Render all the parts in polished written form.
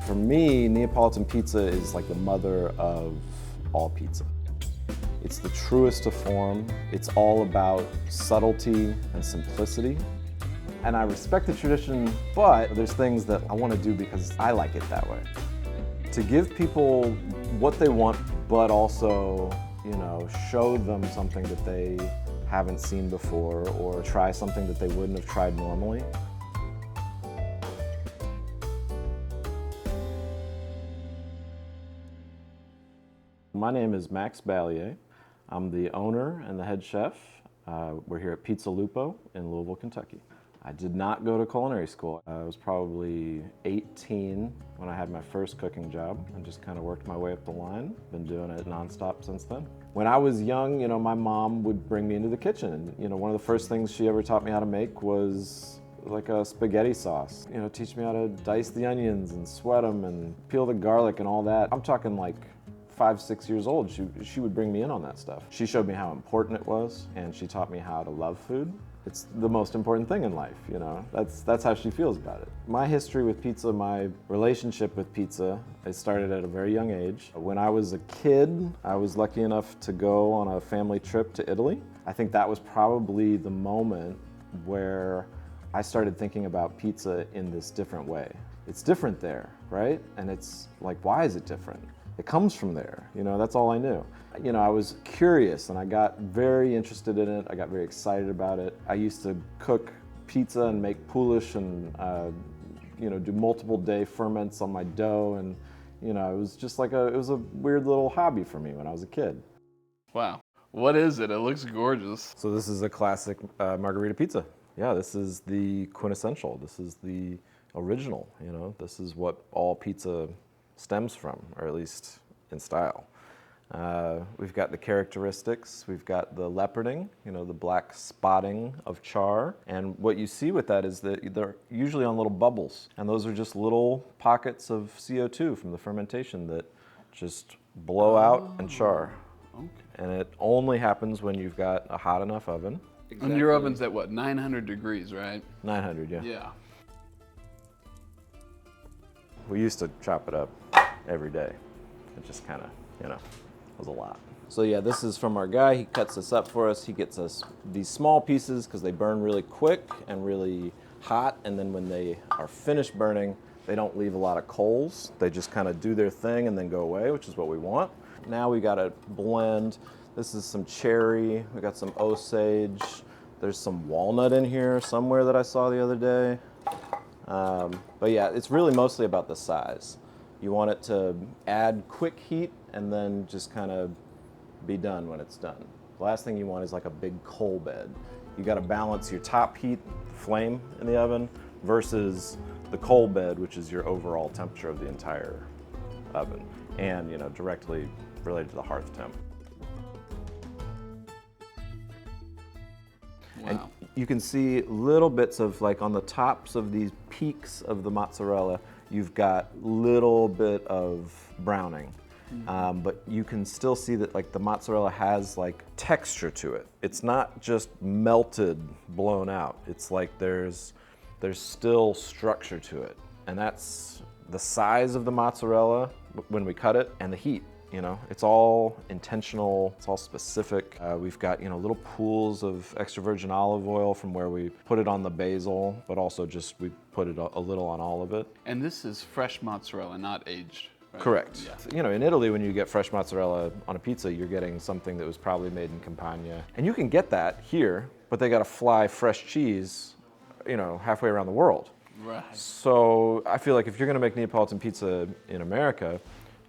For me, Neapolitan pizza is like the mother of all pizza. It's the truest of form. It's all about subtlety and simplicity. And I respect the tradition, but there's things that I want to do because I like it that way. To give people what they want, but also, show them something that they haven't seen before, or try something that they wouldn't have tried normally. My name is Max Balliet. I'm the owner and the head chef. We're here at Pizza Lupo in Louisville, Kentucky. I did not go to culinary school. I was probably 18 when I had my first cooking job and just kind of worked my way up the line. Been doing it nonstop since then. When I was young, my mom would bring me into the kitchen. One of the first things she ever taught me how to make was like a spaghetti sauce. Teach me how to dice the onions and sweat them and peel the garlic and all that. I'm talking like 5, 6 years old, she would bring me in on that stuff. She showed me how important it was, and she taught me how to love food. It's the most important thing in life, That's how she feels about it. My history with pizza, my relationship with pizza, it started at a very young age. When I was a kid, I was lucky enough to go on a family trip to Italy. I think that was probably the moment where I started thinking about pizza in this different way. It's different there, right? And it's like, why is it different? It comes from there, that's all I knew. I was curious and I got very interested in it. I got very excited about it. I used to cook pizza and make poulish and, do multiple day ferments on my dough. And, it was just like it was a weird little hobby for me when I was a kid. Wow. What is it? It looks gorgeous. So this is a classic margherita pizza. Yeah, this is the quintessential. This is the original, This is what all pizza stems from, or at least in style. We've got the characteristics, we've got the leoparding, the black spotting of char. And what you see with that is that they're usually on little bubbles. And those are just little pockets of CO2 from the fermentation that just blow out and char. Okay. And it only happens when you've got a hot enough oven. Exactly. And your oven's at what, 900 degrees, right? 900, yeah. Yeah. We used to chop it up every day. It just kind of, was a lot. So yeah, this is from our guy. He cuts this up for us. He gets us these small pieces because they burn really quick and really hot. And then when they are finished burning, they don't leave a lot of coals. They just kind of do their thing and then go away, which is what we want. Now we got a blend. This is some cherry. We got some Osage. There's some walnut in here somewhere that I saw the other day. But yeah, it's really mostly about the size. You want it to add quick heat and then just kind of be done when it's done. The last thing you want is like a big coal bed. You got to balance your top heat, flame in the oven, versus the coal bed, which is your overall temperature of the entire oven, and directly related to the hearth temp. Wow. And you can see little bits of, like on the tops of these peaks of the mozzarella, you've got little bit of browning. But you can still see that like the mozzarella has like texture to it. It's not just melted, blown out. It's like there's still structure to it. And that's the size of the mozzarella when we cut it and the heat. It's all intentional, it's all specific. We've got, little pools of extra virgin olive oil from where we put it on the basil, but also just we put it a little on all of it. And this is fresh mozzarella, not aged, right? Correct. Yeah. In Italy, when you get fresh mozzarella on a pizza, you're getting something that was probably made in Campania. And you can get that here, but they gotta fly fresh cheese, halfway around the world. Right. So I feel like if you're gonna make Neapolitan pizza in America,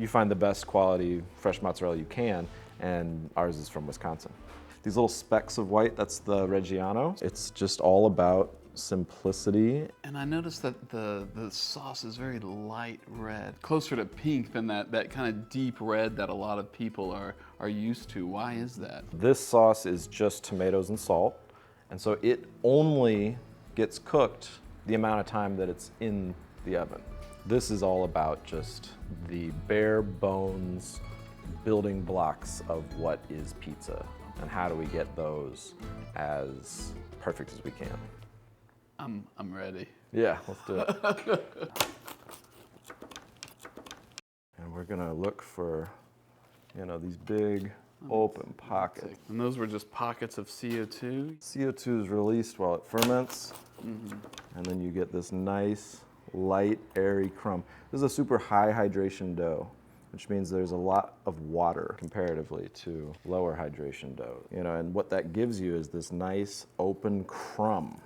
you find the best quality fresh mozzarella you can, and ours is from Wisconsin. These little specks of white, that's the Reggiano. It's just all about simplicity. And I noticed that the sauce is very light red, closer to pink than that kind of deep red that a lot of people are used to. Why is that? This sauce is just tomatoes and salt, and so it only gets cooked the amount of time that it's in the oven. This is all about just the bare bones building blocks of what is pizza and how do we get those as perfect as we can. I'm ready. Yeah, let's do it. we're gonna look for, these big open pockets. And those were just pockets of CO2? CO2 is released while it ferments, and then you get this nice, light, airy crumb. This is a super high hydration dough, which means there's a lot of water comparatively to lower hydration dough. And what that gives you is this nice, open crumb,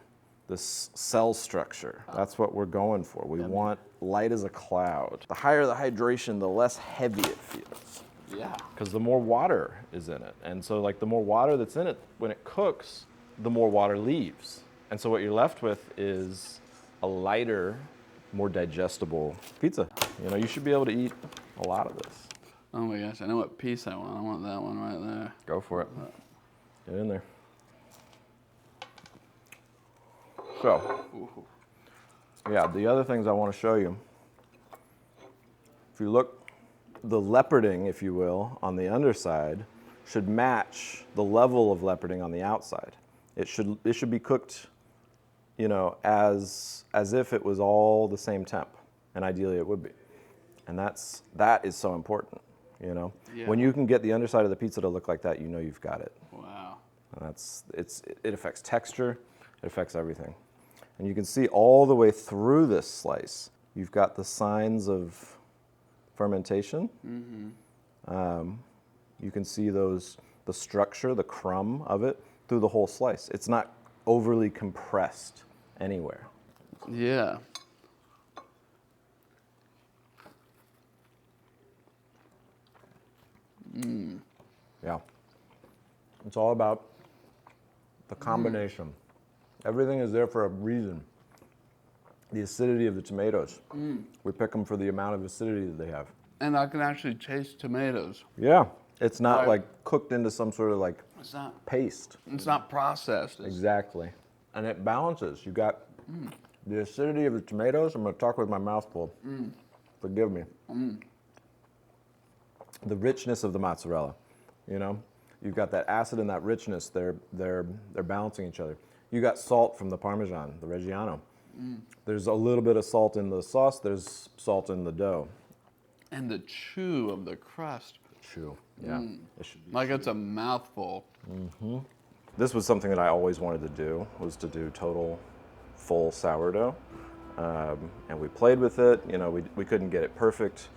this cell structure. That's what we're going for. We want light as a cloud. The higher the hydration, the less heavy it feels. Yeah. Because the more water is in it. And so the more water that's in it, when it cooks, the more water leaves. And so what you're left with is a lighter, more digestible pizza. You should be able to eat a lot of this. Oh my gosh, I know what piece I want. I want that one right there. Go for it. Get in there. So, yeah, the other things I want to show you. If you look, the leoparding, if you will, on the underside should match the level of leoparding on the outside. It should be cooked, as if it was all the same temp, and ideally it would be. And that is so important, Yeah. When you can get the underside of the pizza to look like that, you've got it. Wow. And it affects texture, it affects everything. And you can see all the way through this slice, you've got the signs of fermentation. You can see the structure, the crumb of it through the whole slice. It's not overly compressed anywhere. Yeah. Yeah. It's all about the combination. Everything is there for a reason. The acidity of the tomatoes. We pick them for the amount of acidity that they have. And I can actually taste tomatoes. Yeah. It's not cooked into some sort of It's not paste. It's not processed. Exactly. And it balances. You got the acidity of the tomatoes. I'm going to talk with my mouth full. Forgive me. The richness of the mozzarella. You've got that acid and that richness. They're balancing each other. You got salt from the Parmesan, the Reggiano. There's a little bit of salt in the sauce. There's salt in the dough. And the chew of the crust. Chew. Yeah. It should be it's a mouthful. This was something that I always wanted to do, was to do total full sourdough. And we played with it. We couldn't get it perfect.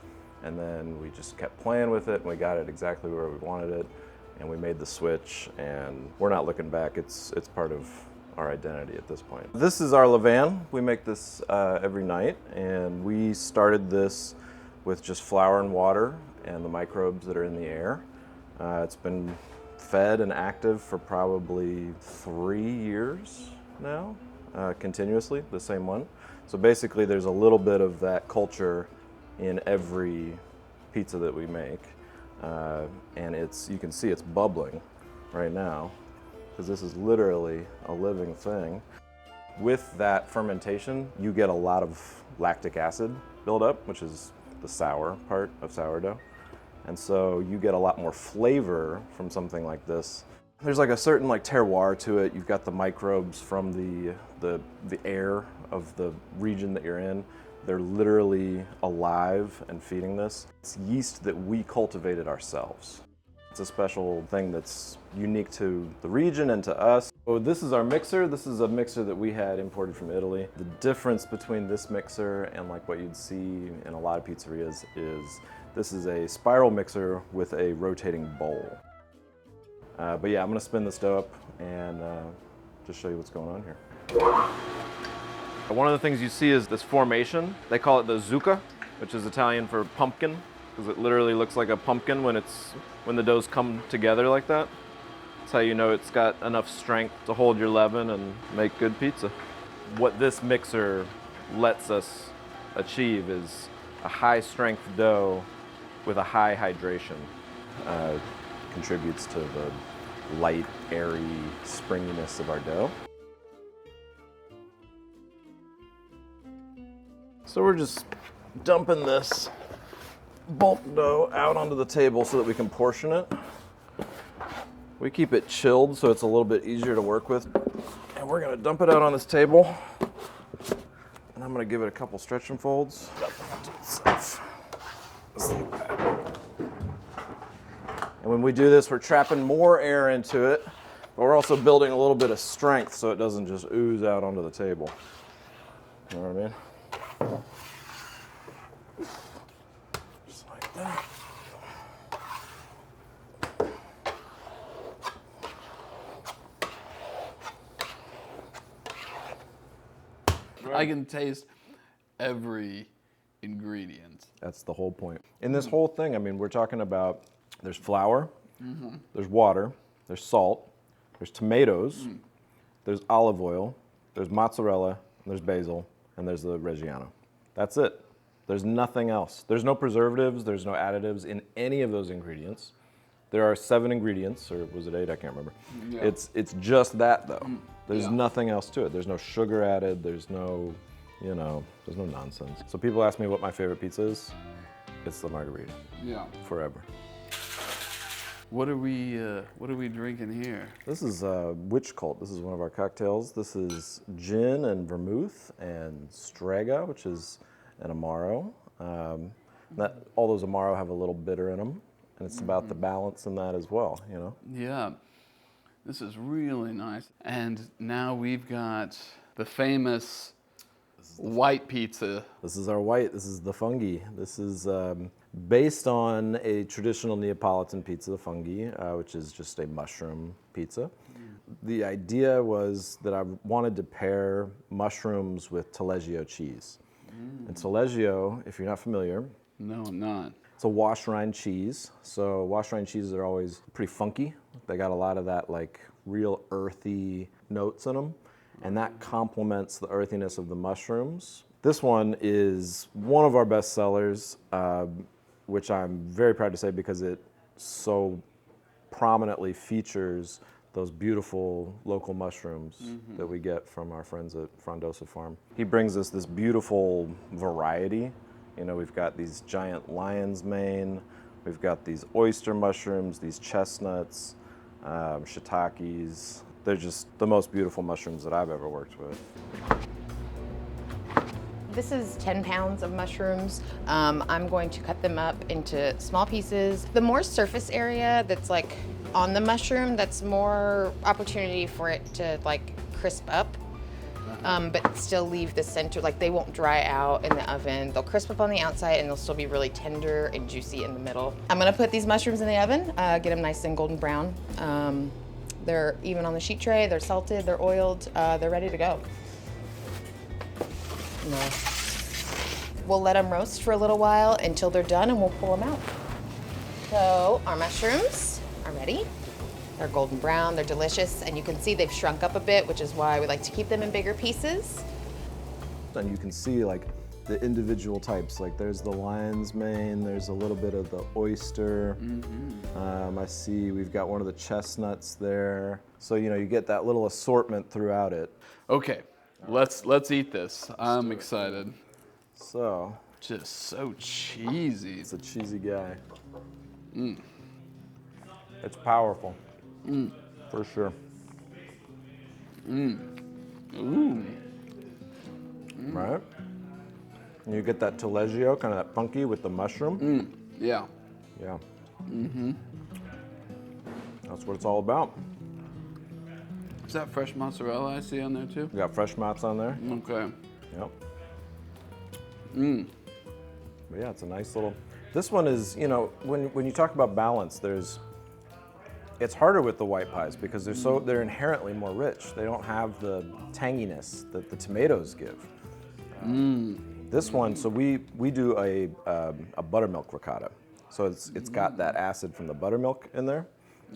And then we just kept playing with it, and we got it exactly where we wanted it. And we made the switch, and we're not looking back. It's part of our identity at this point. This is our levain. We make this every night, and we started this with just flour and water and the microbes that are in the air. It's been fed and active for probably 3 years now, continuously, the same one. So basically there's a little bit of that culture in every pizza that we make. And you can see it's bubbling right now, because this is literally a living thing. With that fermentation, you get a lot of lactic acid buildup, which is the sour part of sourdough. And so you get a lot more flavor from something like this. There's a certain terroir to it. You've got the microbes from the air of the region that you're in. They're literally alive and feeding this. It's yeast that we cultivated ourselves. It's a special thing that's unique to the region and to us. So this is our mixer. This is a mixer that we had imported from Italy. The difference between this mixer and what you'd see in a lot of pizzerias is this is a spiral mixer with a rotating bowl. But yeah, I'm gonna spin this dough up and just show you what's going on here. One of the things you see is this formation. They call it the zucca, which is Italian for pumpkin, because it literally looks like a pumpkin when the doughs come together like that. That's how you know it's got enough strength to hold your leaven and make good pizza. What this mixer lets us achieve is a high strength dough with a high hydration. Contributes to the light, airy springiness of our dough. So we're just dumping this bulk dough out onto the table so that we can portion it. We keep it chilled so it's a little bit easier to work with. And we're gonna dump it out on this table. And I'm gonna give it a couple stretch and folds. Just like that. And when we do this, we're trapping more air into it, but we're also building a little bit of strength so it doesn't just ooze out onto the table. You know what I mean? Just like that. I can taste every ingredient. That's the whole point. In this whole thing, I mean, we're talking about there's flour, there's water, there's salt, there's tomatoes, there's olive oil, there's mozzarella, there's basil, and there's the Reggiano. That's it. There's nothing else. There's no preservatives, there's no additives in any of those ingredients. There are 7 ingredients, or was it 8? I can't remember. Yeah. It's just that though. There's Yeah. nothing else to it. There's no sugar added, there's no, there's no nonsense. So people ask me what my favorite pizza is. It's the Margherita, Yeah. forever. What are we drinking here? This is Witch Cult. This is one of our cocktails. This is gin and vermouth and strega, which is an Amaro. All those Amaro have a little bitter in them, and it's about the balance in that as well, you know? Yeah. This is really nice. And now we've got the famous white pizza. This is our white. This is the Funghi. This is based on a traditional Neapolitan pizza, the Funghi, which is just a mushroom pizza. The idea was that I wanted to pair mushrooms with taleggio cheese. And taleggio, if you're not familiar, No, I'm not. it's a wash rind cheese. So wash rind cheeses are always pretty funky. They got a lot of that like real earthy notes in them. And that complements the earthiness of the mushrooms. This one is one of our best sellers, which I'm very proud to say because it so prominently features those beautiful local mushrooms that we get from our friends at Frondosa Farm. He brings us this beautiful variety. You know, we've got these giant lion's mane, we've got these oyster mushrooms, these chestnuts, shiitakes. They're just the most beautiful mushrooms that I've ever worked with. This is 10 pounds of mushrooms. I'm going to cut them up into small pieces. The more surface area that's like on the mushroom, that's more opportunity for it to like crisp up, but still leave the center, like they won't dry out in the oven. They'll crisp up on the outside and they'll still be really tender and juicy in the middle. I'm gonna put these mushrooms in the oven, get them nice and golden brown. They're even on the sheet tray, they're salted, they're oiled, they're ready to go. We'll let them roast for a little while until they're done and we'll pull them out. So our mushrooms are ready. They're golden brown, they're delicious, and you can see they've shrunk up a bit, which is why we like to keep them in bigger pieces. And you can see like the individual types. Like there's the lion's mane, there's a little bit of the oyster. I see we've got one of the chestnuts there. So you know, you get that little assortment throughout it. Okay, let's eat this. I'm excited. So Just so cheesy. it's a cheesy guy. It's powerful, for sure. Ooh. Right? And you get that taleggio, kind of that funky with the mushroom. Yeah. Yeah. That's what it's all about. Is that fresh mozzarella I see on there too? We got fresh mozz on there. Okay. Yep. But yeah, it's a nice little. This one is, you know, when you talk about balance, it's harder with the white pies because they're inherently more rich. They don't have the tanginess that the tomatoes give. This one, so we do a buttermilk ricotta. So it's got that acid from the buttermilk in there,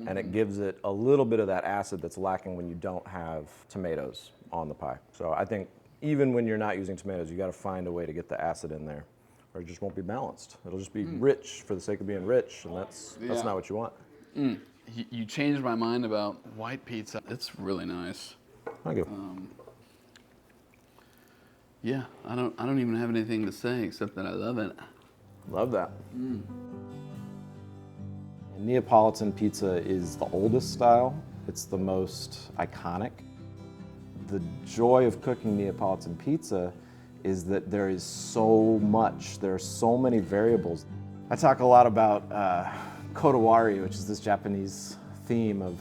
and it gives it a little bit of that acid that's lacking when you don't have tomatoes on the pie. So I think even when you're not using tomatoes, you got to find a way to get the acid in there, or it just won't be balanced. It'll just be rich for the sake of being rich, and that's Yeah. not what you want. You changed my mind about white pizza. It's really nice. Thank you. Yeah, I don't even have anything to say except that I love it. Love that. Neapolitan pizza is the oldest style. It's the most iconic. The joy of cooking Neapolitan pizza is that there is so much. There are so many variables. I talk a lot about kodawari, which is this Japanese theme of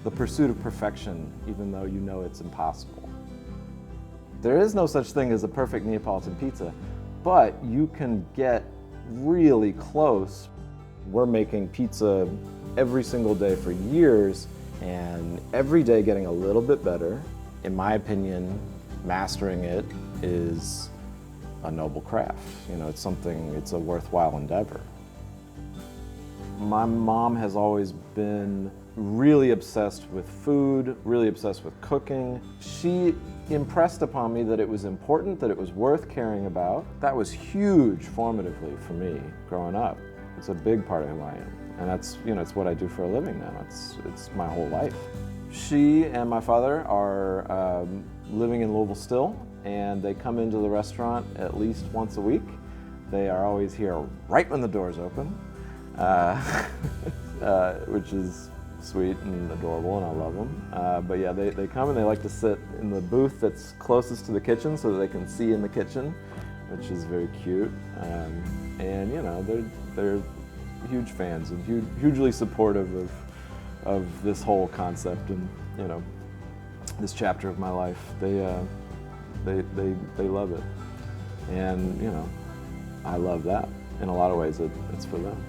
the pursuit of perfection, even though you know it's impossible. There is no such thing as a perfect Neapolitan pizza, but you can get really close. We're making pizza every single day for years, and every day getting a little bit better. In my opinion, mastering it is a noble craft. You know, it's a worthwhile endeavor. My mom has always been really obsessed with food, really obsessed with cooking. She impressed upon me that it was important, that it was worth caring about. That was huge formatively for me growing up. It's a big part of who I am. And that's, you know, it's what I do for a living now. It's my whole life. She and my father are living in Louisville still, and they come into the restaurant at least once a week. They are always here right when the doors open, which is sweet and adorable, and I love them. But yeah, they come and they like to sit in the booth that's closest to the kitchen so that they can see in the kitchen, which is very cute. And you know, they're huge fans and hugely supportive of this whole concept and, you know, this chapter of my life. They love it, and you know, I love that. In a lot of ways, it's for them.